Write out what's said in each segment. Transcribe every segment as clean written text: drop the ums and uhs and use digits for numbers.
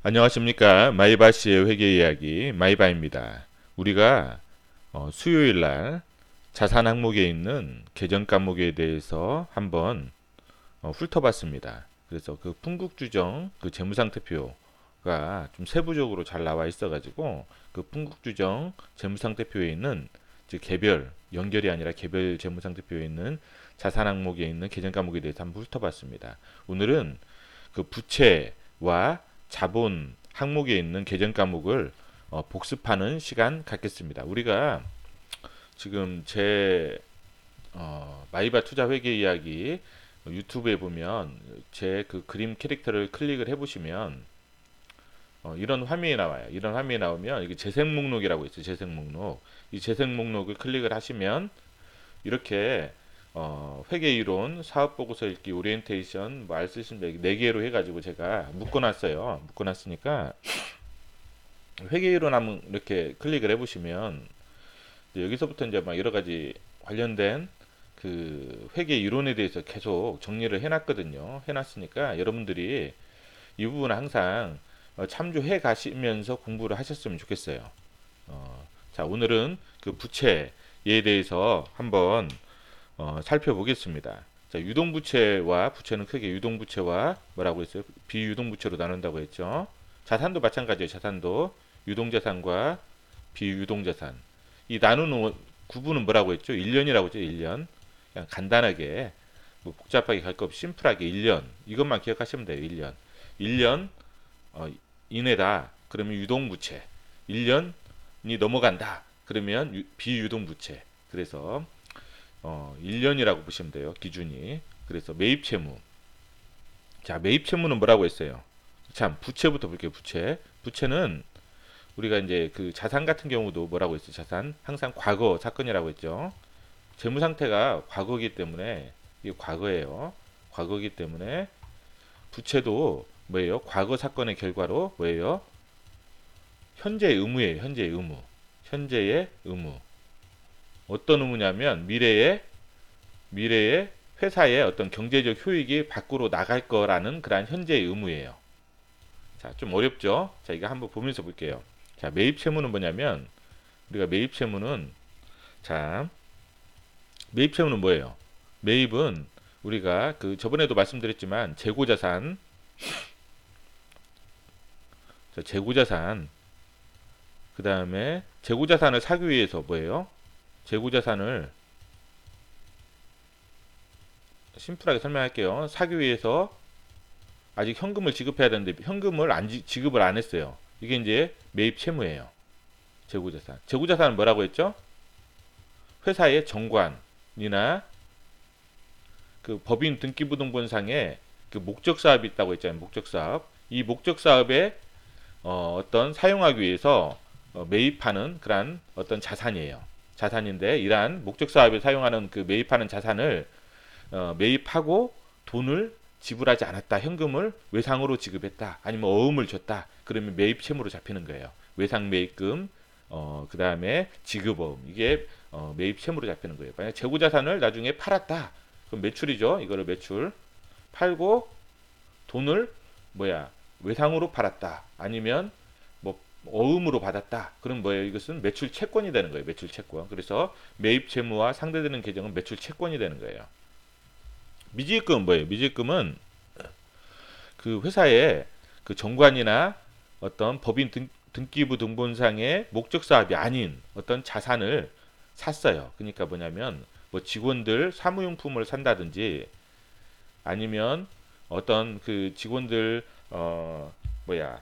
안녕하십니까. 마이바시의 회계 이야기 마이바입니다. 우리가 수요일 날 자산 항목에 있는 계정 과목에 대해서 한번 훑어봤습니다. 그래서 그 풍국주정 그 재무상태표가 좀 세부적으로 잘 나와 있어가지고 그 풍국주정 재무상태표에 있는 즉 개별 연결이 아니라 개별 재무상태표에 있는 자산 항목에 있는 계정 과목에 대해서 한번 훑어봤습니다. 오늘은 그 부채와 자본 항목에 있는 계정 과목을 복습하는 시간 갖겠습니다. 우리가 지금 제 마이바 투자 회계 이야기 유튜브에 보면 제 그 그림 캐릭터를 클릭을 해보시면 이런 화면이 나와요. 이런 화면이 나오면 이게 재생 목록이라고 있어요. 재생 목록. 이 재생 목록을 클릭을 하시면 이렇게 회계 이론, 사업 보고서 읽기, 오리엔테이션, 뭐 알쓰신 네 개로 해가지고 제가 묶어놨어요. 묶어놨으니까 회계 이론 한번 이렇게 클릭을 해보시면 여기서부터 이제 막 여러 가지 관련된 그 회계 이론에 대해서 계속 정리를 해놨거든요. 해놨으니까 여러분들이 이 부분은 항상 참조해 가시면서 공부를 하셨으면 좋겠어요. 자, 오늘은 그 부채에 대해서 한번 살펴보겠습니다. 자, 유동부채와 부채는 크게 유동부채와 뭐라고 했어요? 비유동부채로 나눈다고 했죠. 자산도 마찬가지예요. 자산도 유동자산과 비유동자산. 이 나누는 구분은 뭐라고 했죠? 1년이라고 했죠. 1년. 그냥 간단하게 뭐 복잡하게 갈 거 없이 심플하게 1년. 이것만 기억하시면 돼요. 1년. 1년 이내다. 그러면 유동부채. 1년이 넘어간다. 그러면 비유동부채. 그래서 1년이라고 보시면 돼요. 기준이. 그래서 매입채무. 자, 매입채무는 뭐라고 했어요? 참, 부채부터 볼게요. 부채. 부채는 우리가 이제 그 자산 같은 경우도 뭐라고 했어요? 자산. 항상 과거 사건이라고 했죠. 재무 상태가 과거이기 때문에 이게 과거예요. 과거이기 때문에 부채도 뭐예요? 과거 사건의 결과로 뭐예요? 현재의 의무예요. 현재의 의무. 현재의 의무. 어떤 의무냐면 미래의 회사의 어떤 경제적 효익이 밖으로 나갈 거라는 그러한 현재의 의무예요. 자, 좀 어렵죠? 자, 이거 한번 보면서 볼게요. 자, 매입 채무는 뭐냐면 우리가 매입 채무는 자, 매입 채무는 뭐예요? 매입은 우리가 그 저번에도 말씀드렸지만 재고자산, 자, 재고자산, 그 다음에 재고자산을 사기 위해서 뭐예요? 재고자산을 심플하게 설명할게요. 사기 위해서 아직 현금을 지급해야 되는데 현금을 지급을 안 했어요. 이게 이제 매입 채무예요. 재고자산. 재고자산은 뭐라고 했죠? 회사의 정관이나 그 법인 등기부등본상에 그 목적 사업이 있다고 했잖아요. 목적 사업. 이 목적 사업에 어떤 사용하기 위해서 매입하는 그러한 어떤 자산이에요. 자산인데 이러한 목적 사업에 사용하는 그 매입하는 자산을 매입하고 돈을 지불하지 않았다. 현금을 외상으로 지급했다. 아니면 어음을 줬다. 그러면 매입 채무로 잡히는 거예요. 외상 매입금, 그 다음에 지급어음. 이게 매입 채무로 잡히는 거예요. 만약 재고 자산을 나중에 팔았다. 그럼 매출이죠. 이거를 매출. 팔고 돈을 뭐야 외상으로 팔았다. 아니면 뭐 어음으로 받았다. 그럼 뭐예요? 이것은 매출 채권이 되는 거예요. 매출 채권. 그래서 매입 채무와 상대되는 계정은 매출 채권이 되는 거예요. 미지급금은 뭐예요? 미지급금은 그 회사의 그 정관이나 어떤 법인 등기부 등본상의 목적 사업이 아닌 어떤 자산을 샀어요. 그러니까 뭐냐면 뭐 직원들 사무용품을 산다든지 아니면 어떤 그 직원들 뭐야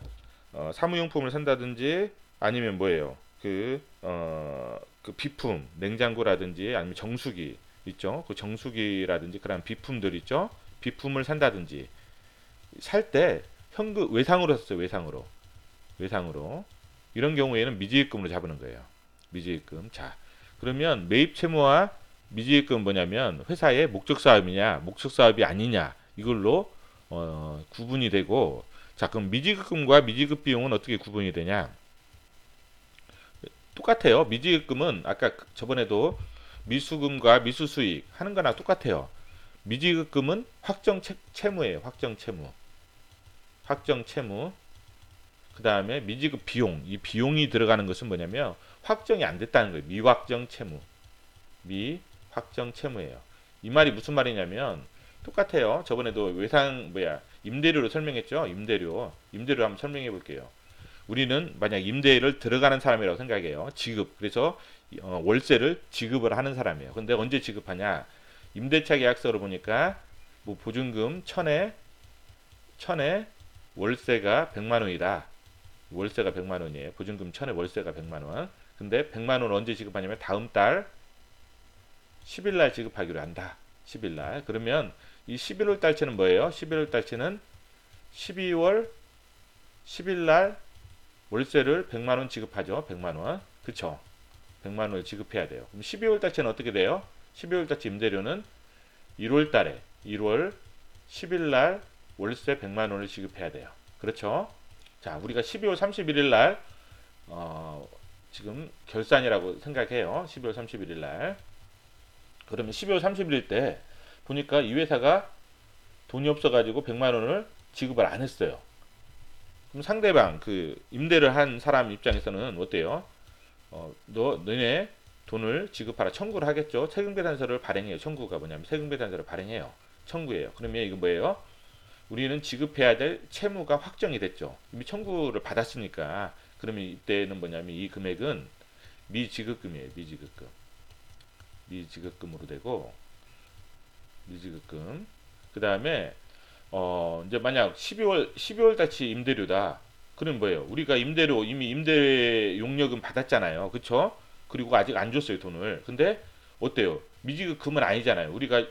사무용품을 산다든지 아니면 뭐예요? 그 비품 냉장고라든지 아니면 정수기 있죠. 그 정수기라든지 그런 비품들 있죠. 비품을 산다든지 살 때 현금 외상으로 샀어요. 외상으로 이런 경우에는 미지입금으로 잡는 거예요. 미지입금. 자, 그러면 매입 채무와 미지입금은 뭐냐면 회사의 목적 사업이냐 목적 사업이 아니냐 이걸로 구분이 되고, 자, 그럼 미지급금과 미지급 비용은 어떻게 구분이 되냐? 똑같아요. 미지급금은 아까 저번에도 미수금과 미수수익 하는 거나 똑같아요. 미지급금은 확정 채무예요. 확정 채무. 그 다음에 미지급 비용. 이 비용이 들어가는 것은 뭐냐면 확정이 안 됐다는 거예요. 미확정 채무. 미확정 채무예요. 이 말이 무슨 말이냐면 똑같아요. 저번에도 임대료로 설명했죠. 임대료 한번 설명해 볼게요. 우리는 만약 임대를 들어가는 사람이라고 생각해요. 지급. 그래서 월세를 지급을 하는 사람이에요. 근데 언제 지급하냐? 임대차 계약서를 보니까 뭐 보증금 1000에 월세가 100만 원이다. 월세가 100만 원이에요. 보증금 1000에 월세가 100만 원. 근데 100만 원 언제 지급하냐면 다음 달 10일 날 지급하기로 한다. 10일 날. 그러면 이 11월 달치는 뭐예요? 11월 달치는 12월 10일 날 월세를 100만 원 지급하죠. 100만 원. 그쵸? 100만 원을 지급해야 돼요. 그럼 12월 달치는 어떻게 돼요? 12월 달치 임대료는 1월 달에 1월 10일 날 월세 100만 원을 지급해야 돼요. 그렇죠? 자, 우리가 12월 31일 날 지금 결산이라고 생각해요. 12월 31일 날. 그러면 12월 31일 때 보니까 이 회사가 돈이 없어가지고 100만 원을 지급을 안 했어요. 그럼 상대방 그 임대를 한 사람 입장에서는 어때요? 너네 돈을 지급하라 청구를 하겠죠. 세금계산서를 발행해요. 청구가 뭐냐면 세금계산서를 발행해요. 청구예요. 그러면 이거 뭐예요? 우리는 지급해야 될 채무가 확정이 됐죠. 이미 청구를 받았으니까. 그러면 이때는 뭐냐면 이 금액은 미지급금이에요. 미지급금. 미지급금으로 되고 미지급금. 그 다음에 이제 만약 12월 달치 임대료다. 그럼 뭐예요? 우리가 임대료 이미 임대 용역은 받았잖아요. 그쵸? 그리고 아직 안 줬어요, 돈을. 근데 어때요? 미지급금은 아니잖아요. 우리가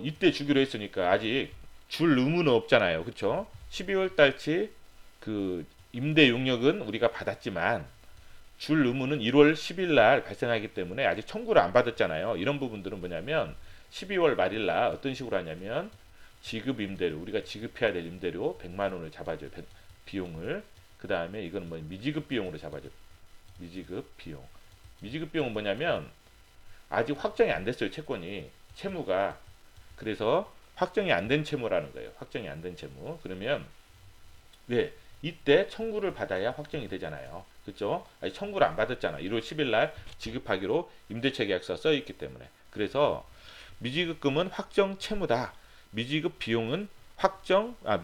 이때 주기로 했으니까 아직 줄 의무는 없잖아요. 그쵸? 12월 달치 그 임대 용역은 우리가 받았지만 줄 의무는 1월 10일 날 발생하기 때문에 아직 청구를 안 받았잖아요. 이런 부분들은 뭐냐면 12월 말일 날 어떤 식으로 하냐면 지급 임대료, 우리가 지급해야 될 임대료 100만 원을 잡아줘요. 비용을. 그 다음에 이거는 뭐 미지급 비용으로 잡아줘요. 미지급 비용. 미지급 비용은 뭐냐면 아직 확정이 안 됐어요. 채무가. 그래서 확정이 안 된 채무라는 거예요. 확정이 안 된 채무. 그러면 왜? 이때 청구를 받아야 확정이 되잖아요. 그렇죠? 아니, 청구를 안 받았잖아. 1월 10일 날 지급하기로 임대차 계약서 써 있기 때문에. 그래서 미지급금은 확정 채무다. 미지급 비용은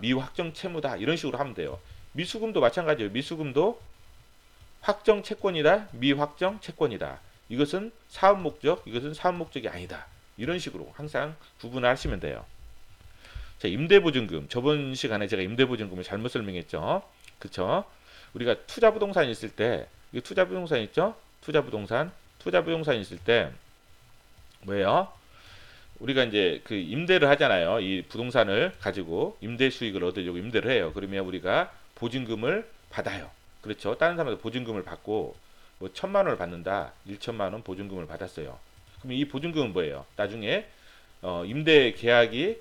미확정 채무다. 이런 식으로 하면 돼요. 미수금도 마찬가지예요. 미수금도 확정 채권이다. 미확정 채권이다. 이것은 사업 목적, 이것은 사업 목적이 아니다. 이런 식으로 항상 구분을 하시면 돼요. 자, 임대보증금. 저번 시간에 제가 임대보증금을 잘못 설명했죠. 그쵸? 우리가 투자부동산 있을 때, 이게 투자부동산 있죠? 투자부동산 있을 때, 뭐예요? 우리가 이제 그 임대를 하잖아요. 이 부동산을 가지고 임대 수익을 얻으려고 임대를 해요. 그러면 우리가 보증금을 받아요. 그렇죠? 다른 사람한테 보증금을 받고 뭐 1000만 원을 받는다. 1천만 원 보증금을 받았어요. 그럼 이 보증금은 뭐예요? 나중에 임대 계약이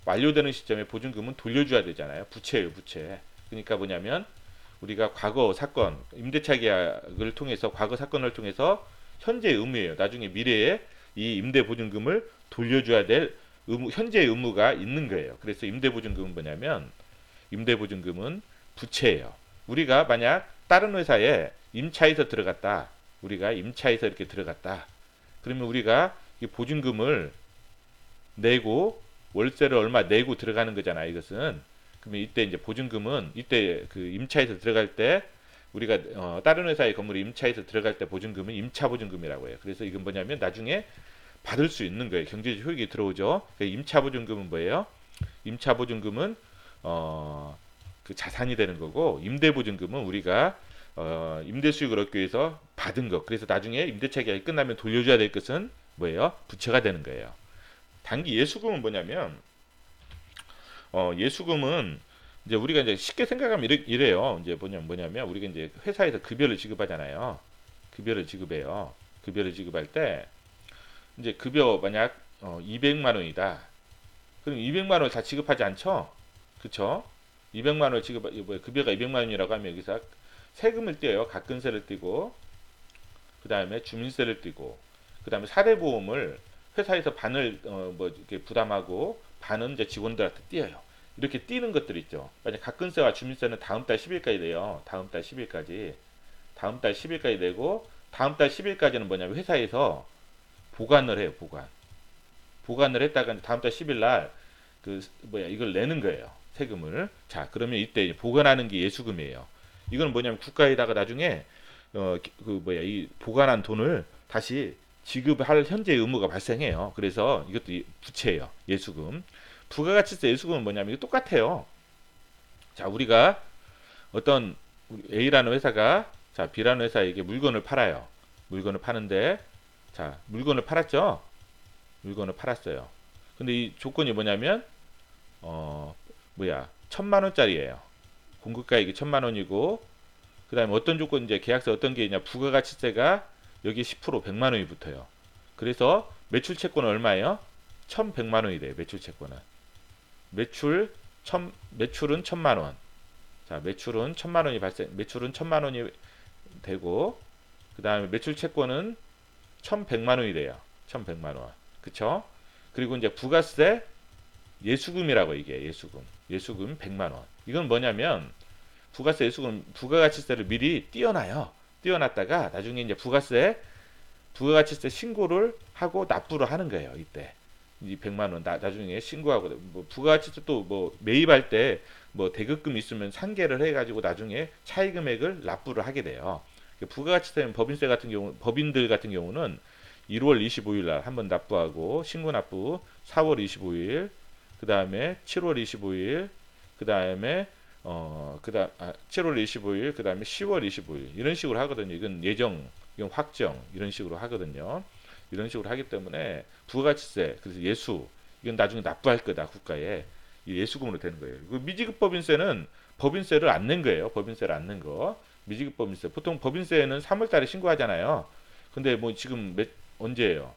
완료되는 시점에 보증금은 돌려줘야 되잖아요. 부채예요, 부채. 그러니까 뭐냐면 우리가 과거 사건, 임대차 계약을 통해서 과거 사건을 통해서 현재 의무예요. 나중에 미래에 이 임대 보증금을 돌려줘야 될 현재 의무가 있는 거예요. 그래서 임대 보증금은 뭐냐면 임대 보증금은 부채예요. 우리가 만약 다른 회사에 임차해서 들어갔다. 우리가 임차해서 이렇게 들어갔다. 그러면 우리가 이 보증금을 내고 월세를 얼마 내고 들어가는 거잖아요. 이것은. 그러면 이때 이제 보증금은 이때 그 임차해서 들어갈 때 우리가 다른 회사의 건물에 임차해서 들어갈 때 보증금은 임차 보증금이라고 해요. 그래서 이건 뭐냐면 나중에 받을 수 있는 거예요. 경제적 효익이 들어오죠. 임차 보증금은 뭐예요? 임차 보증금은 그 자산이 되는 거고 임대 보증금은 우리가 임대 수익을 얻기 위해서 받은 것. 그래서 나중에 임대차 계약이 끝나면 돌려줘야 될 것은 뭐예요? 부채가 되는 거예요. 단기 예수금은 뭐냐면 예수금은 이제 우리가 이제 쉽게 생각하면 이래요. 이제 뭐냐면 우리가 이제 회사에서 급여를 지급하잖아요. 급여를 지급해요. 급여를 지급할 때 이제 급여 만약 200만 원이다. 그럼 200만 원을 다 지급하지 않죠? 그쵸? 200만 원을 급여가 200만 원이라고 하면 여기서 세금을 떼요. 가근세를 떼고 그 다음에 주민세를 떼고 그 다음에 사대보험을 회사에서 반을 이렇게 부담하고 반은 이제 직원들한테 떼어요. 이렇게 띄는 것들 있죠. 만약 가근세와 주민세는 다음 달 10일까지 돼요. 다음 달 10일까지. 다음 달 10일까지 되고 다음 달 10일까지는 뭐냐면 회사에서 보관을 해요. 보관을 했다가 다음 달 10일 날그 뭐야 이걸 내는 거예요. 세금을. 자, 그러면 이때 보관하는 게 예수금이에요. 이건 뭐냐면 국가에다가 나중에 그 뭐야 이 보관한 돈을 다시 지급할 현재 의무가 발생해요. 그래서 이것도 부채예요. 예수금. 부가가치세 예수금은 뭐냐면 이거 똑같아요. 자, 우리가 어떤 A라는 회사가 자 B라는 회사에게 물건을 팔아요. 물건을 파는데 자 물건을 팔았죠. 물건을 팔았어요. 근데 이 조건이 뭐냐면 뭐야 1,000만 원짜리예요. 공급가액이 1,000만 원이고 그 다음에 어떤 조건 이제 계약서 어떤 게 있냐 부가가치세가 여기 10% 100만 원이 붙어요. 그래서 매출 채권은 얼마예요? 1,100만 원이래요. 매출 채권은 매출은 1,000만 원. 자 매출은 1,000만 원이 매출은 1,000만 원이 되고 그 다음에 매출 채권은 1,100만 원이래요. 1,100만 원. 그쵸? 그리고 이제 부가세 예수금이라고 이게 예수금 100만 원. 이건 뭐냐면 부가세 예수금 부가가치세를 미리 띄어놔요. 띄어놨다가 나중에 이제 부가가치세 신고를 하고 납부를 하는 거예요. 이때 이 100만 원 나중에 신고하고 뭐 부가가치세 또 뭐 매입할 때 뭐 대급금 있으면 상계를 해가지고 나중에 차이 금액을 납부를 하게 돼요. 부가가치세는 법인들 같은 경우는 1월 25일 날 한번 납부하고 신고 납부 4월 25일 그 다음에 7월 25일 그 다음에 7월 25일 그 다음에 10월 25일 이런 식으로 하거든요. 이건 이건 확정 이런 식으로 하거든요. 이런 식으로 하기 때문에 부가가치세 그래서 이건 나중에 납부할 거다 국가에 이 예수금으로 되는 거예요. 미지급 법인세는 법인세를 안 낸 거예요. 법인세를 안 낸 거. 미지급 법인세 보통 법인세는 3월 달에 신고하잖아요. 근데 뭐 지금 언제예요?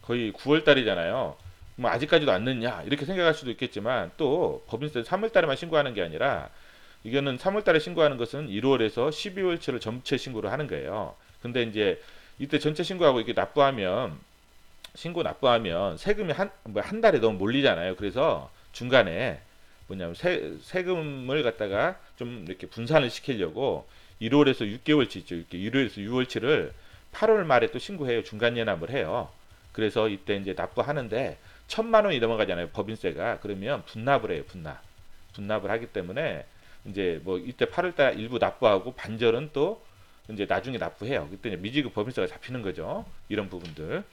거의 9월 달이잖아요. 뭐 아직까지도 안 냈냐 이렇게 생각할 수도 있겠지만 또 법인세 3월 달에만 신고하는 게 아니라 이거는 3월 달에 신고하는 것은 1월에서 12월치를 전체 신고를 하는 거예요. 근데 이제 이때 전체 신고하고 이렇게 납부하면 세금이 한 달에 너무 몰리잖아요. 그래서 중간에 뭐냐면 세금을 갖다가 좀 이렇게 분산을 시키려고 1월에서 6개월치 있죠. 이렇게 1월에서 6월치를 8월 말에 또 신고해요. 중간 연합을 해요. 그래서 이때 이제 납부하는데 1,000만 원이 넘어가잖아요. 법인세가. 그러면 분납을 해요. 분납을 하기 때문에 이제 뭐 이때 8월달 일부 납부하고 반절은 또 이제 나중에 납부해요. 그때 이제 미지급 법인세가 잡히는 거죠. 이런 부분들.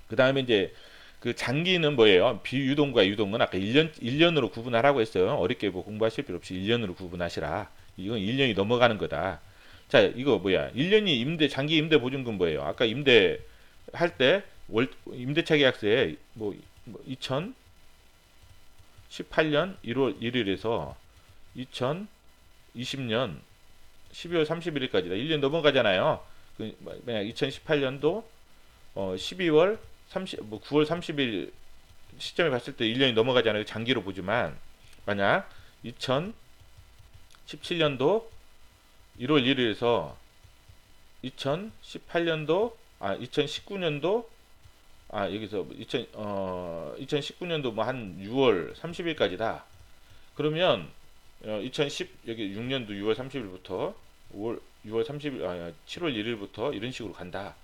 그 다음에 이제 그 장기는 뭐예요? 비유동과 유동은 아까 1년으로 구분하라고 했어요. 어렵게 뭐 공부하실 필요 없이 1년으로 구분하시라. 이건 1년이 넘어가는 거다. 자, 이거 뭐야? 1년이 장기 임대 보증금 뭐예요? 아까 임대 할 때 임대차 계약서에 뭐 2018년 1월 1일에서 2020년 12월 31일까지다. 1년 넘어가잖아요. 만약 2018년도 12월 9월 30일 시점에 봤을 때 1년이 넘어가잖아요. 장기로 보지만 만약 2017년도 1월 1일에서 2019년도 여기서 2019년도 뭐 한 6월 30일까지다. 그러면 여기 6년도 6월 30일부터 6월 30일 7월 1일부터 이런 식으로 간다.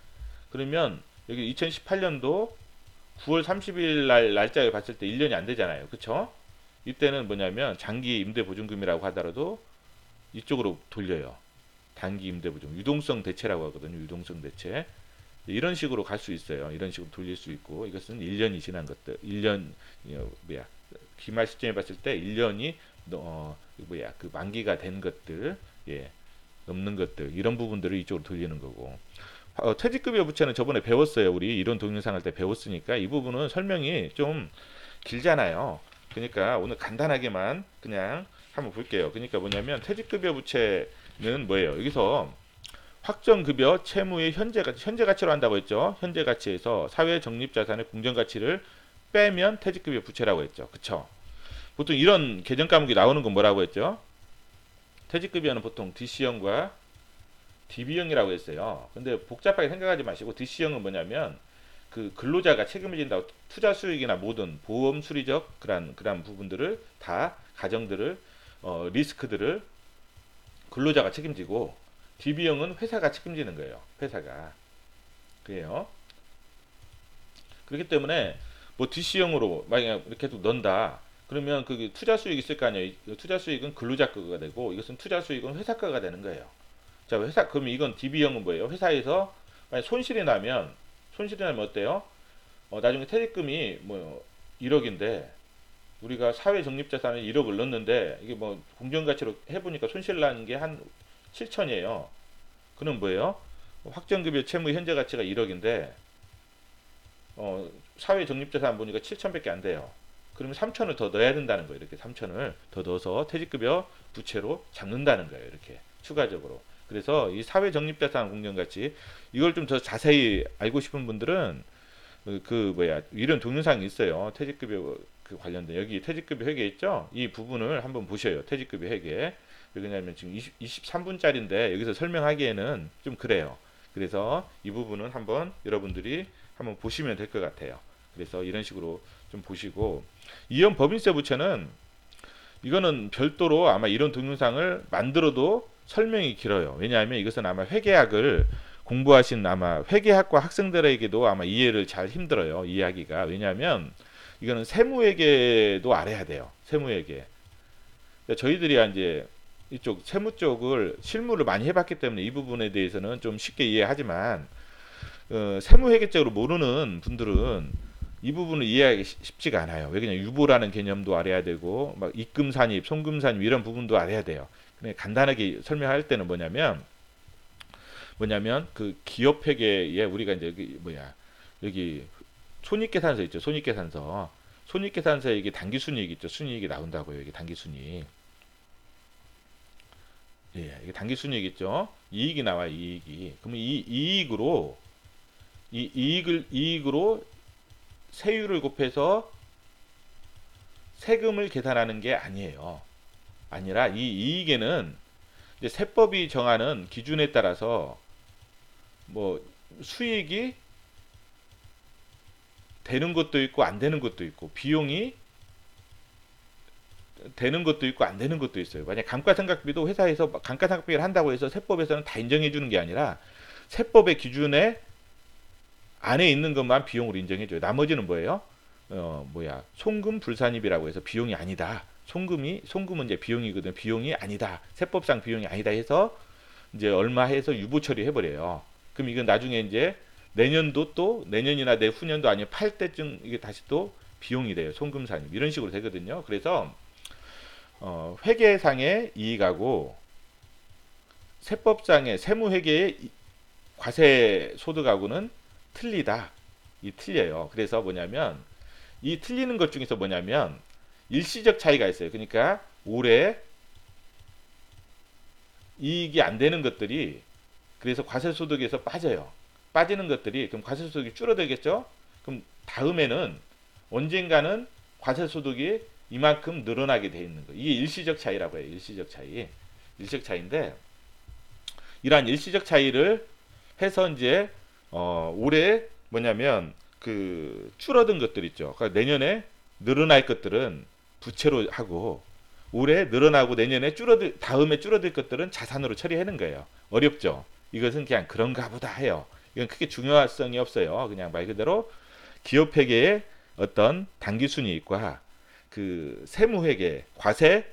그러면 여기 2018년도 9월 30일 날짜를 봤을 때 1년이 안 되잖아요. 그쵸? 이때는 뭐냐면 장기 임대 보증금이라고 하더라도 이쪽으로 돌려요. 단기 임대 보증, 유동성 대체라고 하거든요. 유동성 대체. 이런 식으로 갈 수 있어요. 이런 식으로 돌릴 수 있고 이것은 1년이 지난 것들. 1년 기말 시점에 봤을 때 1년이 그 만기가 된 것들, 넘는 것들 이런 부분들을 이쪽으로 돌리는 거고. 퇴직급여 부채는 저번에 배웠어요. 우리 이론 동영상 할 때 배웠으니까 이 부분은 설명이 좀 길잖아요. 그러니까 오늘 간단하게만 그냥 한번 볼게요. 그러니까 뭐냐면 퇴직급여 부채는 뭐예요? 여기서 확정급여 채무의 현재 가치로 한다고 했죠. 현재 가치에서 사회 적립 자산의 공정 가치를 빼면 퇴직급여 부채라고 했죠. 그쵸? 보통 이런 계정 과목이 나오는 건 뭐라고 했죠? 퇴직급여는 보통 DC형과 DB형이라고 했어요. 근데 복잡하게 생각하지 마시고 DC형은 뭐냐면 그 근로자가 책임을 진다고 투자 수익이나 모든 보험 수리적 그런 부분들을 다 가정들을 리스크들을 근로자가 책임지고 DB형은 회사가 책임지는 거예요. 회사가. 그래요. 그렇기 때문에 뭐 DC형으로 만약 이렇게 계속 넣는다. 그러면 그 투자 수익이 있을 거 아니에요. 투자 수익은 근로자 거가 되고 이것은 투자 수익은 회사 거가 되는 거예요. 자, 회사 그러면 이건 DB형은 뭐예요? 회사에서 만약 손실이 나면 어때요? 나중에 퇴직금이 뭐 1억인데 우리가 사회 적립 자산에 1억을 넣었는데 이게 뭐 공정가치로 해보니까 손실 나는 게 한 7천이에요. 그럼 뭐예요? 확정급여 채무 현재 가치가 1억인데 사회 적립 자산 보니까 7천밖에 안 돼요. 그러면 3천을 더 넣어야 된다는 거예요. 이렇게 3천을 더 넣어서 퇴직급여 부채로 잡는다는 거예요. 이렇게 추가적으로. 그래서 이 사회 적립 자산 공정가치 이걸 좀 더 자세히 알고 싶은 분들은 이런 동영상이 있어요. 퇴직급여 그 관련된 여기 퇴직급여 회계 있죠? 이 부분을 한번 보셔요. 퇴직급여 회계. 왜냐하면 지금 23분짜리인데 여기서 설명하기에는 좀 그래요. 그래서 이 부분은 한번 여러분들이 한번 보시면 될 것 같아요. 그래서 이런 식으로 좀 보시고 이혼 법인세 부채는 이거는 별도로 아마 이런 동영상을 만들어도 설명이 길어요. 왜냐하면 이것은 아마 회계학을 공부하신 아마 회계학과 학생들에게도 아마 이해를 잘 힘들어요. 이해하기가. 왜냐하면 이거는 세무회계도 알아야 돼요. 세무회계. 저희들이 이제 이쪽 세무 쪽을 실무를 많이 해봤기 때문에 이 부분에 대해서는 좀 쉽게 이해하지만 세무회계적으로 모르는 분들은 이 부분을 이해하기 쉽지가 않아요. 왜 그냥 유보라는 개념도 알아야 되고 막 입금산입, 송금산입 이런 부분도 알아야 돼요. 근데 간단하게 설명할 때는 뭐냐면 그 기업회계에 우리가 이제 여기 손익계산서 있죠. 손익계산서에 이게 당기순이익 있죠. 순이익이 나온다고요. 이게 당기순이익. 예, 이게 당기순이익 있죠. 이익이 나와 이익이. 그러면 이 이익으로 세율을 곱해서 세금을 계산하는 게 아니에요. 아니라 이 이익에는 이제 세법이 정하는 기준에 따라서 뭐 수익이 되는 것도 있고 안 되는 것도 있고 비용이 되는 것도 있고 안 되는 것도 있어요. 만약 감가상각비도 회사에서 감가상각비를 한다고 해서 세법에서는 다 인정해 주는 게 아니라 세법의 기준에 안에 있는 것만 비용으로 인정해 줘요. 나머지는 뭐예요? 송금 불산입이라고 해서 비용이 아니다. 송금은 이제 비용이거든. 비용이 아니다. 세법상 비용이 아니다 해서 이제 얼마 해서 유보 처리해 버려요. 그럼 이건 나중에 이제 내년이나 내후년도 아니면 팔 때쯤 이게 다시 또 비용이 돼요. 송금 산입 이런 식으로 되거든요. 그래서 회계상의 이익하고 세법상의 세무회계의 과세 소득하고는 틀리다. 틀려요. 그래서 뭐냐면 이 틀리는 것 중에서 뭐냐면 일시적 차이가 있어요. 그러니까 올해 이익이 안 되는 것들이 그래서 과세소득에서 빠져요. 빠지는 것들이 그럼 과세소득이 줄어들겠죠? 그럼 다음에는 언젠가는 과세소득이 이만큼 늘어나게 돼 있는 거. 이게 일시적 차이라고 해요. 일시적 차이. 일시적 차이인데 이러한 일시적 차이를 해서 이제 올해 뭐냐면 그 줄어든 것들 있죠. 그러니까 내년에 늘어날 것들은 부채로 하고 올해 늘어나고 내년에 다음에 줄어들 것들은 자산으로 처리하는 거예요. 어렵죠. 이것은 그냥 그런가 보다 해요. 이건 크게 중요성이 없어요. 그냥 말 그대로 기업회계의 어떤 당기순이익과 그 세무회계, 과세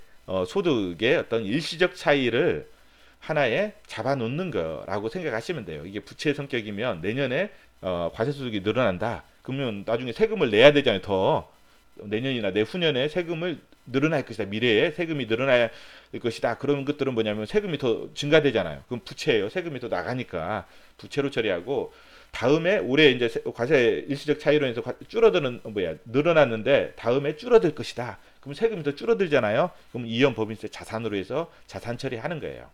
소득의 어떤 일시적 차이를 하나에 잡아놓는 거라고 생각하시면 돼요. 이게 부채 성격이면 내년에 과세소득이 늘어난다. 그러면 나중에 세금을 내야 되잖아요. 더 내년이나 내후년에 세금을 늘어날 것이다. 미래에 세금이 늘어날 것이다. 그런 것들은 뭐냐면 세금이 더 증가되잖아요. 그럼 부채예요. 세금이 더 나가니까 부채로 처리하고 다음에 올해 이제 과세 일시적 차이로 해서 늘어났는데 다음에 줄어들 것이다. 그럼 세금이 더 줄어들잖아요. 그럼 이연 법인세 자산으로 해서 자산 처리하는 거예요.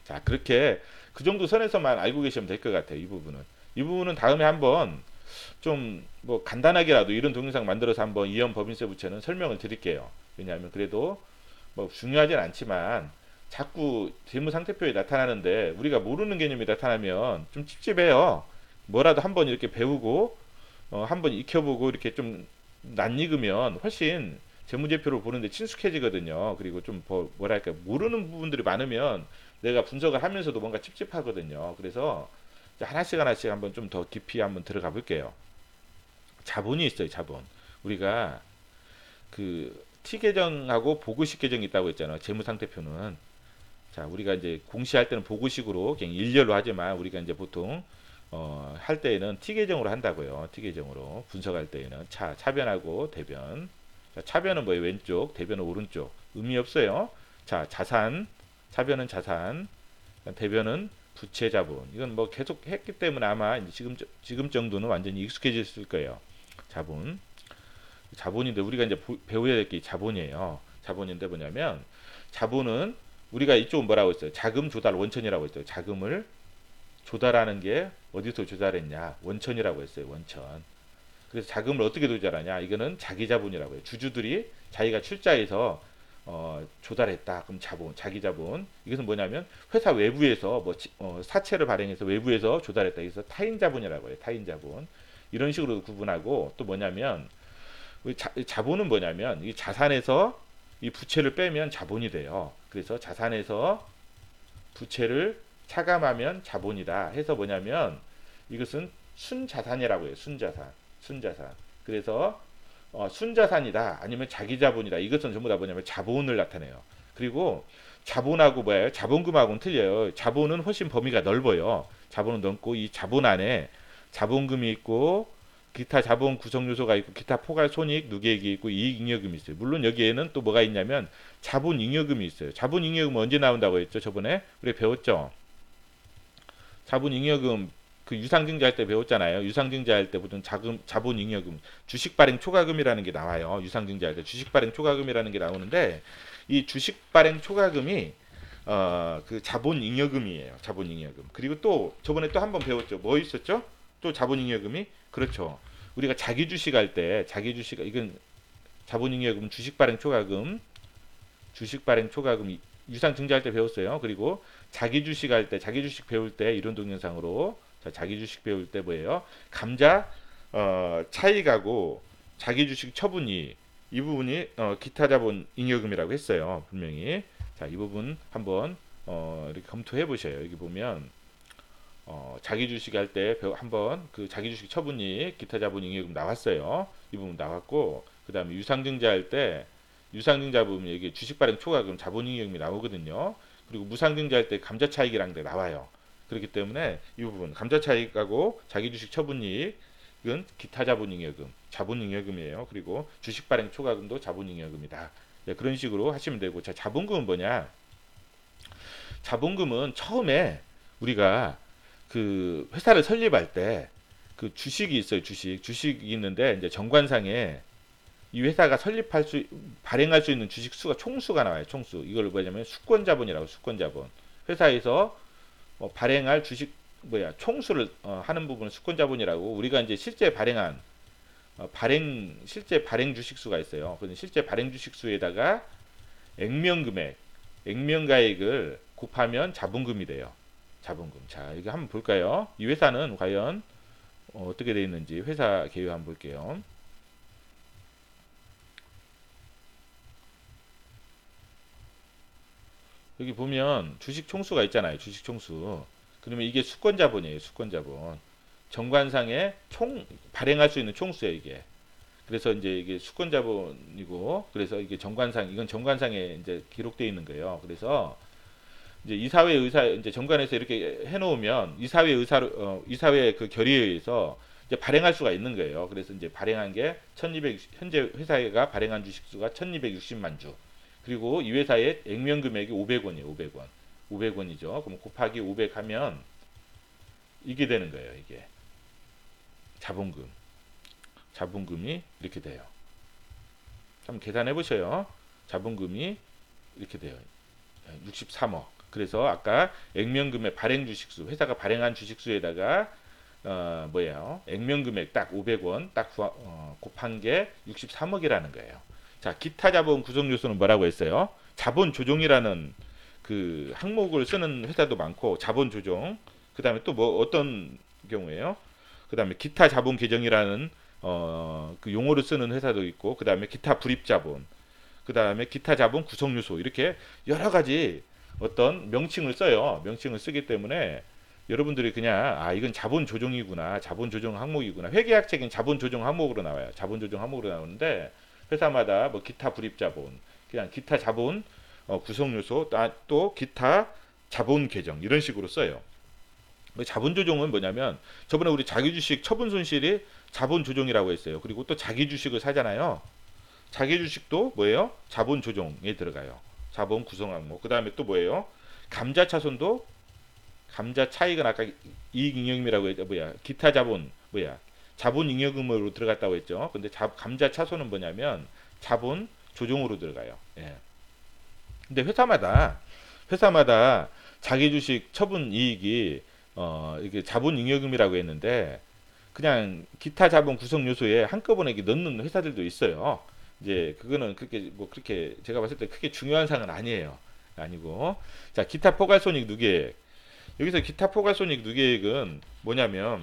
자, 그렇게 그 정도 선에서만 알고 계시면 될 것 같아요. 이 부분은 다음에 한번 좀 뭐 간단하게라도 이런 동영상 만들어서 한번 이연 법인세 부채는 설명을 드릴게요. 왜냐하면 그래도 뭐 중요하진 않지만 자꾸 재무상태표에 나타나는데 우리가 모르는 개념이 나타나면 좀 찝찝해요. 뭐라도 한번 이렇게 배우고 한번 익혀보고 이렇게 좀 낯익으면 훨씬 재무제표를 보는데 친숙해지거든요. 그리고 좀 뭐랄까 모르는 부분들이 많으면 내가 분석을 하면서도 뭔가 찝찝하거든요. 그래서 이제 하나씩 하나씩 한번 좀 더 깊이 한번 들어가 볼게요. 자본이 있어요, 자본. 우리가 그 T 계정하고 보고식 계정이 있다고 했잖아요. 재무상태표는. 자, 우리가 이제 공시할 때는 보고식으로 그냥 일렬로 하지만 우리가 이제 보통 할 때에는 T 계정으로 한다고요. T 계정으로 분석할 때에는 차변하고 대변. 자, 차변은 뭐예요? 왼쪽, 대변은 오른쪽. 의미 없어요. 자, 자산, 차변은 자산, 대변은 부채 자본. 이건 뭐 계속 했기 때문에 아마 이제 지금 정도는 완전히 익숙해졌을 거예요. 자본. 자본인데 우리가 이제 배워야 될 게 자본이에요. 자본인데 뭐냐면 자본은 우리가 이쪽은 뭐라고 했어요? 자금 조달 원천이라고 했어요. 자금을 조달하는 게 어디서 조달했냐? 원천이라고 했어요. 원천. 그래서 자금을 어떻게 조달하냐? 이거는 자기 자본이라고 해요. 주주들이 자기가 출자해서 조달했다. 그럼 자본, 자기 자본. 이것은 뭐냐면 회사 외부에서 사채를 발행해서 외부에서 조달했다. 그래서 타인 자본이라고 해요. 타인 자본. 이런 식으로 구분하고 또 뭐냐면 자본은 뭐냐면 이 자산에서 이 부채를 빼면 자본이 돼요. 그래서 자산에서 부채를 차감하면 자본이다 해서 뭐냐면 이것은 순자산이라고 해요. 순자산. 순자산. 그래서 순자산이다 아니면 자기자본이다. 이것은 전부 다 뭐냐면 자본을 나타내요. 그리고 자본하고 뭐예요? 자본금하고는 틀려요. 자본은 훨씬 범위가 넓어요. 자본은 넓고 이 자본 안에 자본금이 있고 기타 자본 구성 요소가 있고 기타 포괄 손익 누계액이 있고 이익 잉여금이 있어요. 물론 여기에는 또 뭐가 있냐면 자본 잉여금이 있어요. 자본 잉여금 언제 나온다고 했죠? 저번에 우리 배웠죠. 자본 잉여금 그 유상증자 할 때 배웠잖아요. 유상증자 할 때 보통 자본 잉여금, 주식 발행 초과금이라는 게 나와요. 유상증자 할 때 주식 발행 초과금이라는 게 나오는데 이 주식 발행 초과금이 그 자본 잉여금이에요. 자본 잉여금. 그리고 또 저번에 또 한 번 배웠죠. 뭐 있었죠? 또 자본 잉여금이 그렇죠. 우리가 자기 주식 할 때 자기 주식 이건 자본 잉여금, 주식 발행 초과금, 주식 발행 초과금 유상 증자할 때 배웠어요. 그리고 자기 주식 할 때 자기 주식 배울 때 이론 동영상으로 자, 자기 주식 배울 때 뭐예요? 감자 차익하고 자기 주식 처분이 이 부분이 기타 자본 잉여금이라고 했어요. 분명히. 자, 이 부분 한번 이렇게 검토해 보셔요. 여기 보면 자기 주식 할 때 한번 그 자기 주식 처분이익 기타 자본 잉여금 나왔어요. 이 부분 나왔고 그다음에 유상증자 할 때 유상증자 부분 여기 주식 발행 초과금 자본 잉여금이 나오거든요. 그리고 무상증자 할 때 감자 차익이랑 게 나와요. 그렇기 때문에 이 부분 감자 차익하고 자기 주식 처분이익은 기타 자본 잉여금, 자본 잉여금이에요. 그리고 주식 발행 초과금도 자본 잉여금이다. 네, 그런 식으로 하시면 되고 자, 자본금은 뭐냐? 자본금은 처음에 우리가 그 회사를 설립할 때 그 주식이 있어요. 주식이 있는데 이제 정관상에 이 회사가 발행할 수 있는 주식 수가 총수가 나와요. 총수. 이걸 뭐냐면 수권자본이라고 수권자본. 회사에서 발행할 주식 총수를 하는 부분은 수권자본이라고 우리가 이제 실제 발행한 실제 발행 주식 수가 있어요. 그래서 실제 발행 주식 수에다가 액면금액, 액면가액을 곱하면 자본금이 돼요. 자본금. 자, 이거 한번 볼까요? 이 회사는 과연 어떻게 되어 있는지 회사 개요 한번 볼게요. 여기 보면 주식 총수가 있잖아요. 주식 총수. 그러면 이게 수권자본이에요. 수권자본. 정관상에 발행할 수 있는 총수예요, 이게. 그래서 이제 이게 수권자본이고 그래서 이게 이건 정관상에 이제 기록되어 있는 거예요. 그래서 이제 이사회 의사 이제 정관에서 이렇게 해놓으면 이사회 그 결의에 의해서 이제 발행할 수가 있는 거예요. 그래서 이제 발행한 게 현재 회사가 발행한 주식수가 1260만 주. 그리고 이 회사의 액면 금액이 500원이에요. 500원. 500원이죠. 그럼 곱하기 500 하면 이게 되는 거예요. 이게 자본금. 자본금이 이렇게 돼요. 한번 계산해 보셔요. 자본금이 이렇게 돼요. 63억. 그래서 아까 액면금액 발행 주식수, 회사가 발행한 주식수에다가 액면금액 딱 500원 딱 곱한 게 63억이라는 거예요. 자, 기타 자본 구성 요소는 뭐라고 했어요? 자본 조정이라는 그 항목을 쓰는 회사도 많고 자본 조정. 그다음에 또 뭐 어떤 경우에요? 그다음에 기타 자본 계정이라는 그 용어로 쓰는 회사도 있고, 그 다음에 기타 불입자본, 그 다음에 기타 자본 구성 요소, 이렇게 여러 가지 어떤 명칭을 써요. 명칭을 쓰기 때문에 여러분들이 그냥 이건 자본 조정이구나, 자본 조정 항목이구나, 회계학적인 자본 조정 항목으로 나와요. 자본 조정 항목으로 나오는데 회사마다 뭐 기타 불입자본, 그냥 기타 자본 구성 요소, 또 기타 자본 계정, 이런 식으로 써요. 자본 조정은 뭐냐면 저번에 우리 자기 주식 처분 손실이 자본 조정이라고 했어요. 그리고 또 자기 주식을 사잖아요. 자기 주식도 뭐예요? 자본 조정에 들어가요. 자본 구성 항목. 그 다음에 또 뭐예요? 감자 차손도, 감자 차익은 아까 이익 잉여금이라고 했죠. 기타 자본 자본 잉여금으로 들어갔다고 했죠. 근데 감자 차손은 뭐냐면 자본 조정으로 들어가요. 예. 근데 회사마다 자기 주식 처분 이익이 이게 자본 잉여금이라고 했는데 그냥 기타 자본 구성 요소에 한꺼번에 이렇게 넣는 회사들도 있어요. 이제 그거는 그렇게 제가 봤을 때 크게 중요한 사항은 아니에요. 아니고, 자, 기타 포괄손익 누계액. 여기서 기타 포괄손익 누계액은 뭐냐면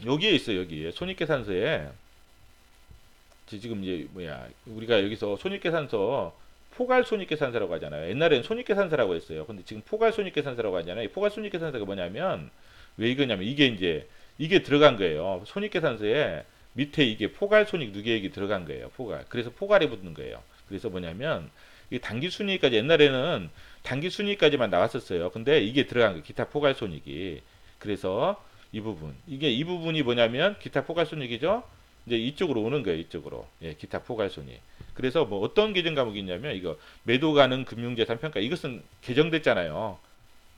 여기에 있어요. 여기에 손익계산서에 지금 이제 우리가 여기서 손익계산서 포괄손익계산서라고 하잖아요. 옛날에는 손익계산서라고 했어요. 근데 지금 포괄손익계산서라고 하잖아요. 이 포괄손익계산서가 뭐냐면 왜 이거냐면 이게 들어간 거예요. 손익계산서에 밑에 이게 포괄손익 누계액이 들어간 거예요. 포괄. 그래서 포괄이 붙는 거예요. 그래서 뭐냐면 이게 단기순이익까지, 옛날에는 단기순이익까지만 나왔었어요. 근데 이게 들어간 거예요. 기타 포괄손익이. 그래서 이 부분이 뭐냐면 기타 포괄손익이죠. 이제 이쪽으로 오는 거예요. 이쪽으로. 예, 기타 포괄손익. 그래서 뭐 어떤 계정 과목이 있냐면 이거 매도 가능 금융재산 평가, 이것은 개정됐잖아요.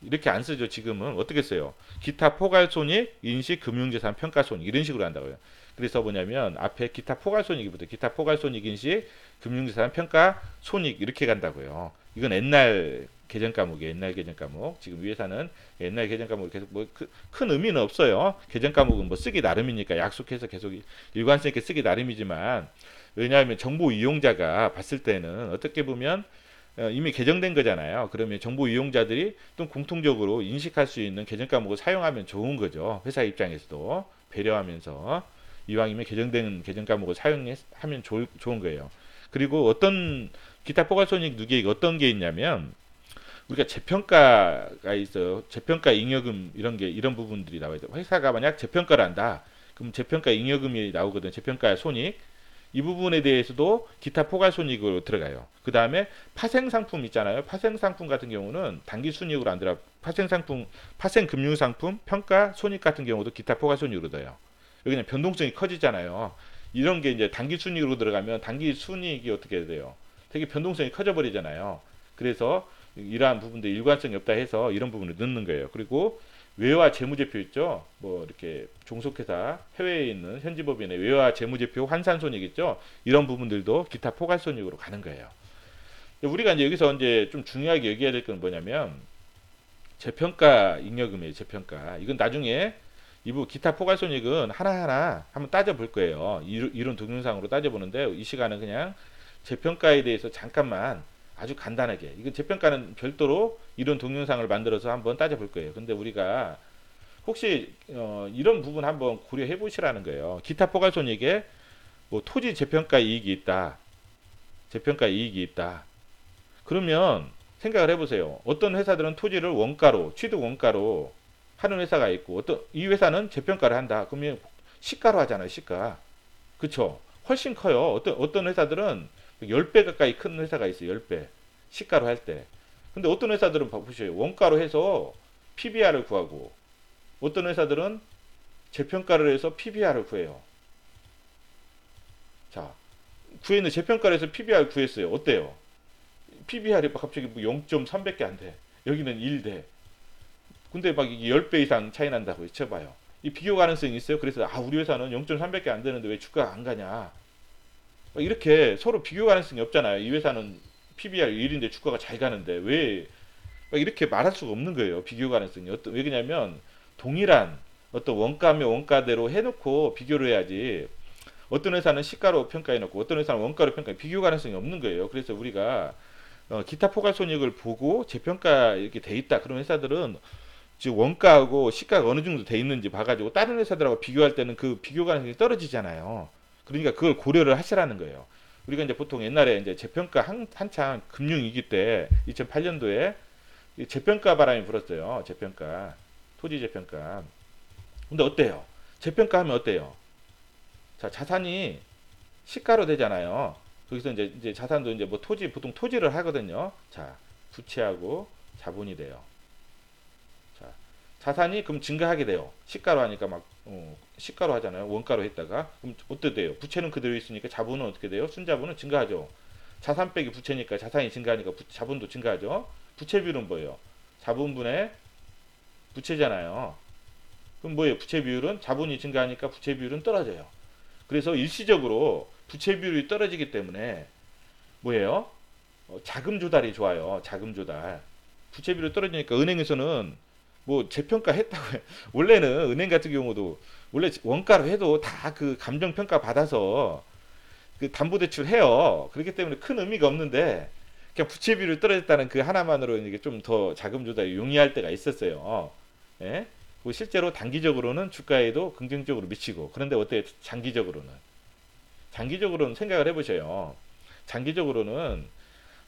이렇게 안 쓰죠. 지금은 어떻게 써요? 기타 포괄손익, 인식, 금융재산 평가손익, 이런 식으로 한다고요. 그래서 뭐냐면 앞에 기타 포괄손익이 붙어요. 기타 포괄손익, 인식, 금융재산 평가손익, 이렇게 간다고요. 이건 옛날 계정 과목이에요. 옛날 계정 과목. 지금 위에서는 옛날 계정 과목 계속 큰 의미는 없어요. 계정 과목은 뭐 쓰기 나름이니까 약속해서 계속 일관성 있게 쓰기 나름이지만, 왜냐하면 정보 이용자가 봤을 때는 어떻게 보면 이미 개정된 거잖아요. 그러면 정보 이용자들이 또 공통적으로 인식할 수 있는 계정 과목을 사용하면 좋은 거죠. 회사 입장에서도 배려하면서 이왕이면 개정된 계정 과목을 사용하면 좋은 거예요. 그리고 어떤 기타 포괄손익 누계액 어떤 게 있냐면 우리가 재평가가 있어요. 재평가 잉여금 이런 부분들이 나와요. 회사가 만약 재평가를 한다. 그럼 재평가 잉여금이 나오거든. 재평가 손익. 이 부분에 대해서도 기타 포괄손익으로 들어가요. 그 다음에 파생상품 있잖아요. 파생상품 같은 경우는 단기순이익으로 안 들어가. 파생금융상품, 평가, 손익 같은 경우도 기타 포괄손익으로 들어요. 여기는 변동성이 커지잖아요. 이런 게 이제 단기순이익으로 들어가면 단기순이익이 어떻게 돼요? 되게 변동성이 커져 버리잖아요. 그래서 이러한 부분들 일관성이 없다 해서 이런 부분을 넣는 거예요. 그리고 외화 재무제표 있죠. 뭐 이렇게 종속회사 해외에 있는 현지법인의 외화 재무제표 환산손익 있죠. 이런 부분들도 기타 포괄손익으로 가는 거예요. 우리가 이제 여기서 이제 좀 중요하게 얘기해야 될 건 뭐냐면 재평가 잉여금이에요. 재평가. 이건 나중에 이부 기타 포괄손익은 하나하나 한번 따져볼 거예요. 이론 동영상으로 따져보는데 이 시간은 그냥 재평가에 대해서 잠깐만 아주 간단하게, 이건 재평가는 별도로 이런 동영상을 만들어서 한번 따져볼 거예요. 근데 우리가 혹시 이런 부분 한번 고려해 보시라는 거예요. 기타 포괄손익에 뭐 토지 재평가 이익이 있다. 재평가 이익이 있다. 그러면 생각을 해보세요. 어떤 회사들은 토지를 원가로, 취득 원가로 하는 회사가 있고, 이 회사는 재평가를 한다. 그러면 시가로 하잖아요. 시가. 그쵸? 훨씬 커요. 어떤 회사들은 10배 가까이 큰 회사가 있어요. 10배. 시가로 할 때. 근데 어떤 회사들은 보세요. 원가로 해서 PBR을 구하고, 어떤 회사들은 재평가를 해서 PBR을 구해요. 자, 구했는 재평가를 해서 PBR 구했어요. 어때요? PBR이 갑자기 뭐 0.3밖에 안 돼. 여기는 1대. 근데 막 이게 10배 이상 차이 난다고 쳐봐요. 이 비교 가능성이 있어요. 그래서 우리 회사는 0.3밖에 안 되는데 왜 주가가 안 가냐. 이렇게 서로 비교 가능성이 없잖아요. 이 회사는 PBR 1인데 주가가 잘 가는데 왜 이렇게 말할 수가 없는 거예요. 비교 가능성이. 왜 그러냐면 동일한 어떤 원가면 원가대로 해놓고 비교를 해야지. 어떤 회사는 시가로 평가해놓고 어떤 회사는 원가로 평가해. 비교 가능성이 없는 거예요. 그래서 우리가 기타 포괄손익을 보고 재평가 이렇게 돼 있다. 그런 회사들은 즉 원가하고 시가가 어느 정도 돼 있는지 봐가지고 다른 회사들하고 비교할 때는 그 비교 가능성이 떨어지잖아요. 그러니까 그걸 고려를 하시라는 거예요. 우리가 이제 보통 옛날에 이제 재평가 한창 금융위기 때 2008년도에 재평가 바람이 불었어요. 재평가, 토지 재평가. 근데 어때요? 재평가하면 어때요? 자, 자산이 시가로 되잖아요. 거기서 이제 자산도 이제 뭐 토지, 보통 토지를 하거든요. 자, 부채하고 자본이 돼요. 자, 자산이 그럼 증가하게 돼요. 시가로 하니까 막 시가로 하잖아요. 원가로 했다가 그럼 어떻게 돼요? 부채는 그대로 있으니까 자본은 어떻게 돼요? 순자본은 증가하죠. 자산 빼기 부채니까 자산이 증가하니까 자본도 증가하죠. 부채 비율은 뭐예요? 자본분의 부채잖아요. 그럼 뭐예요? 부채 비율은 자본이 증가하니까 부채 비율은 떨어져요. 그래서 일시적으로 부채 비율이 떨어지기 때문에 뭐예요? 자금 조달이 좋아요. 자금 조달. 부채 비율이 떨어지니까 은행에서는 뭐 재평가 했다고 해. 원래는 은행 같은 경우도 원래 원가로 해도 다 그 감정 평가 받아서 그 담보대출 해요. 그렇기 때문에 큰 의미가 없는데 그냥 부채 비율이 떨어졌다는 그 하나만으로 이게 좀 더 자금 조달이 용이할 때가 있었어요. 예? 그리고 실제로 단기적으로는 주가에도 긍정적으로 미치고 그런데 어때요? 장기적으로는 생각을 해보셔요. 장기적으로는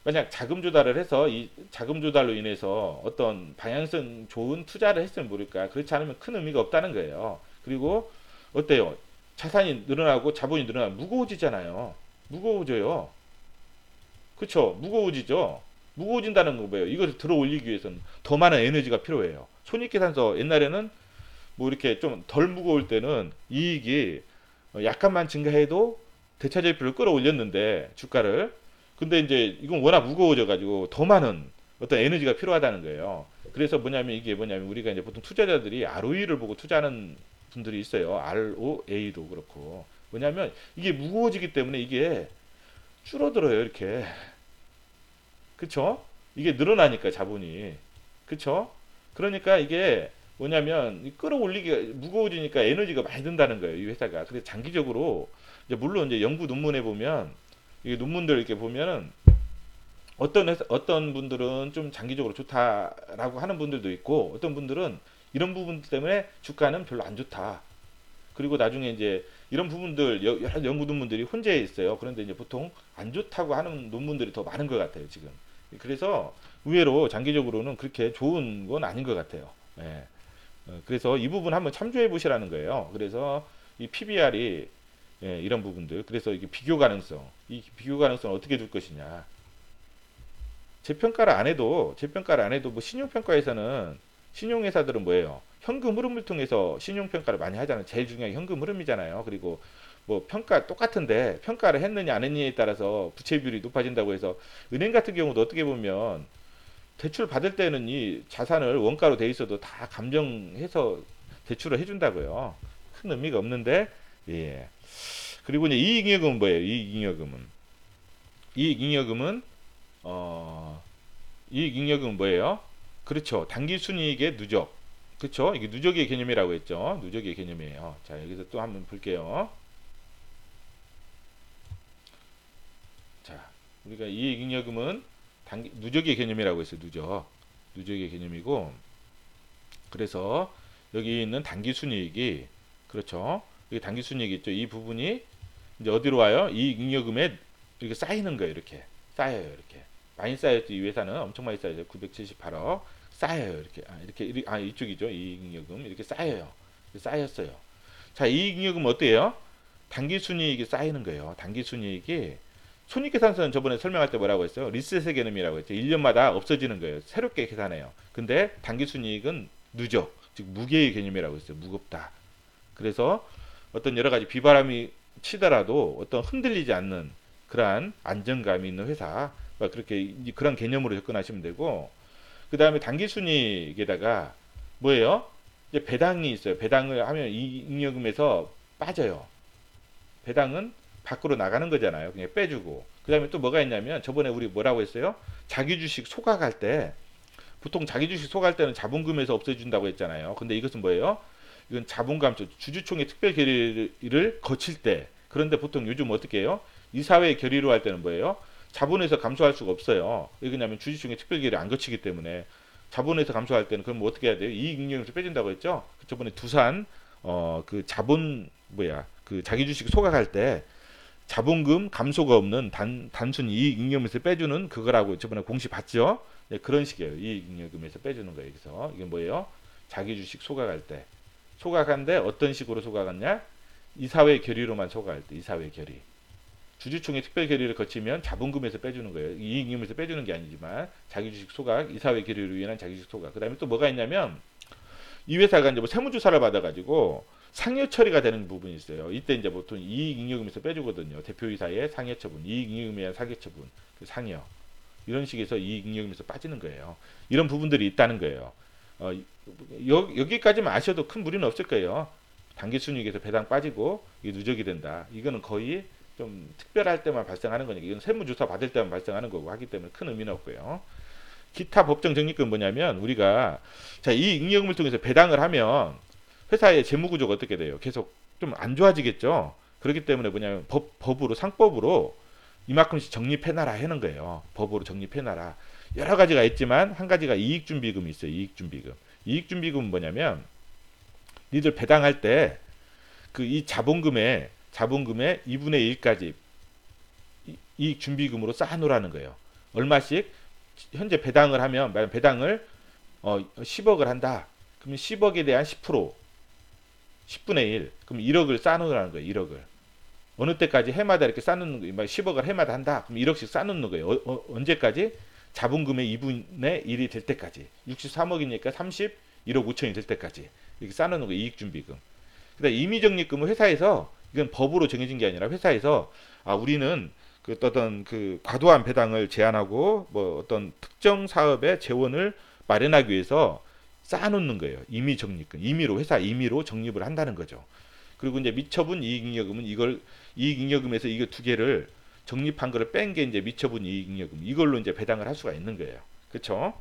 만약 자금 조달을 해서 이 자금 조달로 인해서 어떤 방향성 좋은 투자를 했으면 모를까. 그렇지 않으면 큰 의미가 없다는 거예요. 그리고 어때요? 자산이 늘어나고 자본이 늘어나면 무거워지잖아요. 무거워져요. 그쵸? 무거워지죠. 무거워진다는 거 뭐예요? 이것을 들어 올리기 위해서는 더 많은 에너지가 필요해요. 손익계산서 옛날에는 뭐 이렇게 좀 덜 무거울 때는 이익이 약간만 증가해도 대차제표를 끌어올렸는데 주가를 근데 이제 이건 워낙 무거워져 가지고 더 많은 어떤 에너지가 필요하다는 거예요. 그래서 뭐냐면 이게 뭐냐면 우리가 이제 보통 투자자들이 ROE를 보고 투자하는 분들이 있어요. ROA도 그렇고 뭐냐면 이게 무거워지기 때문에 이게 줄어들어요 이렇게 그쵸? 이게 늘어나니까 자본이 그쵸? 그러니까 이게 뭐냐면 끌어올리기가 무거워지니까 에너지가 많이 든다는 거예요 이 회사가. 그래서 장기적으로 이제 물론 이제 연구 논문에 보면 이 논문들 이렇게 보면은 어떤 분들은 좀 장기적으로 좋다라고 하는 분들도 있고 어떤 분들은 이런 부분 때문에 주가는 별로 안 좋다. 그리고 나중에 이제 이런 부분들 여러 연구 논문들이 혼재해 있어요. 그런데 이제 보통 안 좋다고 하는 논문들이 더 많은 것 같아요 지금. 그래서 의외로 장기적으로는 그렇게 좋은 건 아닌 것 같아요. 예. 그래서 이 부분 한번 참조해 보시라는 거예요. 그래서 이 PBR이 예, 이런 부분들. 그래서 이게 이 비교 가능성을 어떻게 둘 것이냐. 재평가를 안 해도 뭐 신용평가에서는 신용회사들은 뭐예요? 현금 흐름을 통해서 신용평가를 많이 하잖아요. 제일 중요한 게 현금 흐름이잖아요. 그리고 뭐 평가 똑같은데 평가를 했느냐 안 했느냐에 따라서 부채 비율이 높아진다고 해서 은행 같은 경우도 어떻게 보면 대출 받을 때는 이 자산을 원가로 돼 있어도 다 감정해서 대출을 해준다고요. 큰 의미가 없는데 예. 그리고 이제 이익잉여금은 뭐예요? 이익잉여금은 이익잉여금은 뭐예요? 그렇죠. 당기순이익의 누적. 그렇죠. 이게 누적의 개념이라고 했죠. 누적의 개념이에요. 자 여기서 또 한번 볼게요. 자 우리가 이익잉여금은 누적의 개념이라고 했어요. 누적의 개념이고 그래서 여기 있는 당기순이익이 그렇죠. 여기 당기순이익 있죠. 이 부분이 이제 어디로 와요? 이익잉여금에 이렇게 쌓이는 거예요. 이렇게 쌓여요. 이렇게 많이 쌓였죠. 이 회사는 엄청 많이 쌓여요. 978억 쌓여요. 이렇게 이쪽이죠. 이익잉여금 이렇게 쌓여요. 쌓였어요. 자 이익잉여금 어때요? 당기순이익이 쌓이는 거예요. 당기순이익이 손익계산서는 저번에 설명할 때 뭐라고 했어요? 리셋의 개념이라고 했죠. 1년마다 없어지는 거예요. 새롭게 계산해요. 근데 당기순이익은 누적, 즉 무게의 개념이라고 했어요. 무겁다. 그래서 어떤 여러 가지 비바람이 치더라도 어떤 흔들리지 않는 그러한 안정감이 있는 회사 그렇게 그런 개념으로 접근하시면 되고 그 다음에 당기순이익에다가 뭐예요? 이제 배당이 있어요. 배당을 하면 잉여금에서 빠져요. 배당은 밖으로 나가는 거잖아요. 그냥 빼주고. 그 다음에 또 뭐가 있냐면 저번에 우리 뭐라고 했어요? 자기 주식 소각할 때 보통 자기 주식 소각할 때는 자본금에서 없애준다고 했잖아요. 근데 이것은 뭐예요? 이건 자본감소 주주총회 특별 결의를 거칠 때 그런데 보통 요즘 어떻게 해요? 이사회 결의로 할 때는 뭐예요? 자본에서 감소할 수가 없어요. 왜 그러냐면 주주총회 특별 결의 안 거치기 때문에 자본에서 감소할 때는 그럼 뭐 어떻게 해야 돼요? 이익잉여금에서 빼준다고 했죠? 저번에 두산 그 자본 그 자기 주식 소각할 때 자본금 감소가 없는 단순 이익잉여금에서 빼주는 그거라고 저번에 공시 봤죠? 네, 그런 식이에요. 이익잉여금에서 빼주는 거예요. 그래서 이게 뭐예요? 자기 주식 소각할 때 소각한데 어떤 식으로 소각하냐? 이사회 결의로만 소각할 때 이사회 결의. 주주총회 특별 결의를 거치면 자본금에서 빼주는 거예요. 이익잉여금에서 빼주는 게 아니지만 자기 주식 소각, 이사회 결의로 인한 자기 주식 소각. 그다음에 또 뭐가 있냐면 이 회사가 이제 뭐 세무조사를 받아가지고 상여 처리가 되는 부분이 있어요. 이때 이제 보통 이익잉여금에서 빼주거든요. 대표이사의 상여 처분, 이익잉여금에 대한 상여 처분, 그 상여 이런 식에서 이익잉여금에서 빠지는 거예요. 이런 부분들이 있다는 거예요. 여기까지만 아셔도 큰 무리는 없을 거예요. 당기순이익에서 배당 빠지고 이게 누적이 된다. 이거는 거의 좀 특별할 때만 발생하는 거니까 이건 세무조사 받을 때만 발생하는 거고 하기 때문에 큰 의미는 없고요. 기타 법정 적립금 뭐냐면 우리가 자, 이 잉여금을 통해서 배당을 하면 회사의 재무 구조가 어떻게 돼요? 계속 좀 안 좋아지겠죠. 그렇기 때문에 뭐냐면 법으로 상법으로 이만큼씩 적립해놔라 하는 거예요. 법으로 적립해놔라. 여러 가지가 있지만 한 가지가 이익준비금이 있어요. 이익준비금. 이익준비금은 뭐냐면 니들 배당할 때 그 이 자본금의 2분의 1까지 이익준비금으로 쌓아놓으라는 거예요. 얼마씩 현재 배당을 하면 만약 배당을 10억을 한다. 그러면 10억에 대한 10% 10분의 1 그럼 1억을 쌓아놓으라는 거예요. 1억을 어느 때까지 해마다 이렇게 쌓는 거예요. 10억을 해마다 한다. 그럼 1억씩 쌓는 거예요. 언제까지? 자본금의 2분의 1이 될 때까지 63억이니까 31억 5천이 될 때까지 이렇게 쌓는 거예요. 이익준비금. 그다음 임의적립금은 회사에서 이건 법으로 정해진 게 아니라 회사에서 우리는 그 어떤 그 과도한 배당을 제한하고 뭐 어떤 특정 사업의 재원을 마련하기 위해서 쌓아놓는 거예요. 임의적립금, 임의로 회사 임의로 적립을 한다는 거죠. 그리고 이제 미처분 이익잉여금은 이걸 이익잉여금에서 이거 두 개를 적립한 거를 뺀 게 이제 미처분 이익잉여금 이걸로 이제 배당을 할 수가 있는 거예요. 그렇죠?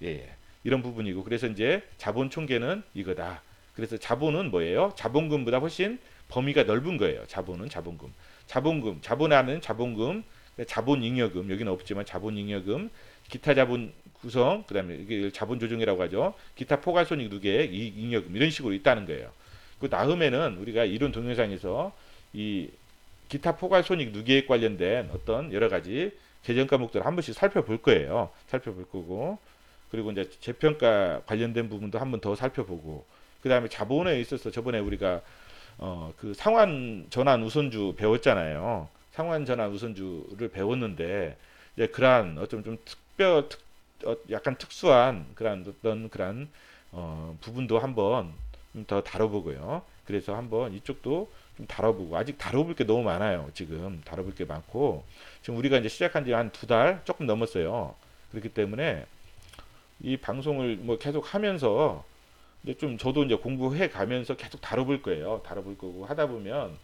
예, 이런 부분이고 그래서 이제 자본 총계는 이거다. 그래서 자본은 뭐예요? 자본금보다 훨씬 범위가 넓은 거예요. 자본은 자본에 하는 자본금, 자본잉여금 여기는 없지만 자본잉여금, 기타 자본 구성, 그다음에 이게 자본 조정이라고 하죠. 기타 포괄손익 누계, 이익잉여금 이런 식으로 있다는 거예요. 그 다음에는 우리가 이론 동영상에서 이 기타 포괄손익 누계에 관련된 어떤 여러 가지 개정 과목들을 한 번씩 살펴볼 거예요. 살펴볼 거고 그리고 이제 재평가 관련된 부분도 한 번 더 살펴보고 그 다음에 자본에 있어서 저번에 우리가 그 상환 전환 우선주 배웠잖아요. 상환 전환 우선주를 배웠는데 이제 그러한 어좀 좀 약간 특수한 그런 부분도 한번 좀 더 다뤄보고요. 그래서 한번 이쪽도 좀 다뤄보고 아직 다뤄볼 게 너무 많아요. 지금 다뤄볼 게 많고 지금 우리가 이제 시작한 지 한 2달 조금 넘었어요. 그렇기 때문에 이 방송을 뭐 계속 하면서 이제 좀 저도 이제 공부해 가면서 계속 다뤄볼 거예요. 다뤄볼 거고 하다 보면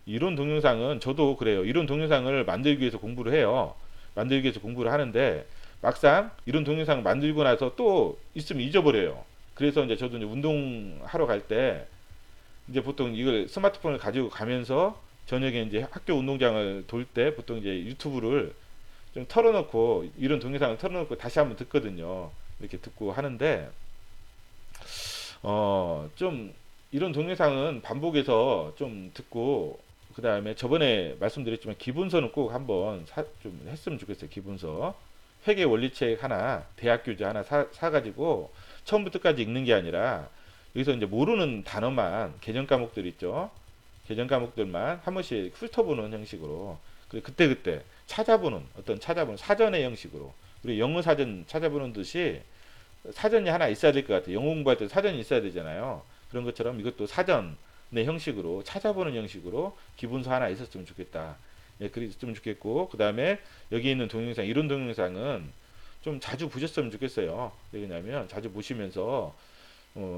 이론 동영상은 저도 그래요. 이론 동영상을 만들기 위해서 공부를 해요. 만들기 위해서 공부를 하는데 막상 이론 동영상을 만들고 나서 또 있으면 잊어버려요. 그래서 이제 저도 이제 운동하러 갈 때 이제 보통 이걸 스마트폰을 가지고 가면서 저녁에 이제 학교 운동장을 돌 때 보통 이제 유튜브를 좀 털어놓고 이런 동영상을 털어놓고 다시 한번 듣거든요. 이렇게 듣고 하는데 좀 이런 동영상은 반복해서 좀 듣고 그 다음에 저번에 말씀드렸지만 기본서는 꼭 한번 좀 했으면 좋겠어요. 기본서 회계 원리책 하나 대학 교재 하나 사가지고 처음부터 끝까지 읽는 게 아니라 여기서 이제 모르는 단어만 개정 과목들 있죠. 개정 과목들만 한 번씩 훑어보는 형식으로 그리고 그때 찾아보는 사전의 형식으로 우리 영어 사전 찾아보는 듯이 사전이 하나 있어야 될 것 같아요. 영어 공부할 때 사전이 있어야 되잖아요. 그런 것처럼 이것도 사전의 형식으로 찾아보는 형식으로 기본서 하나 있었으면 좋겠다. 예, 그랬으면 좋겠고 그 다음에 여기 있는 동영상 이런 동영상은 좀 자주 보셨으면 좋겠어요. 왜냐하면 자주 보시면서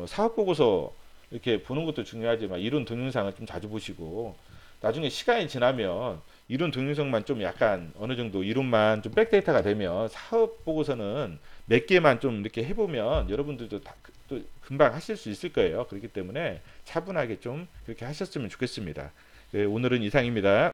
사업보고서 이렇게 보는 것도 중요하지만 이런 동영상을 좀 자주 보시고 나중에 시간이 지나면 이론 동영상만 좀 약간 어느 정도 이론만 좀 백데이터가 되면 사업 보고서는 몇 개만 좀 이렇게 해보면 여러분들도 또 금방 하실 수 있을 거예요. 그렇기 때문에 차분하게 좀 그렇게 하셨으면 좋겠습니다. 네, 오늘은 이상입니다.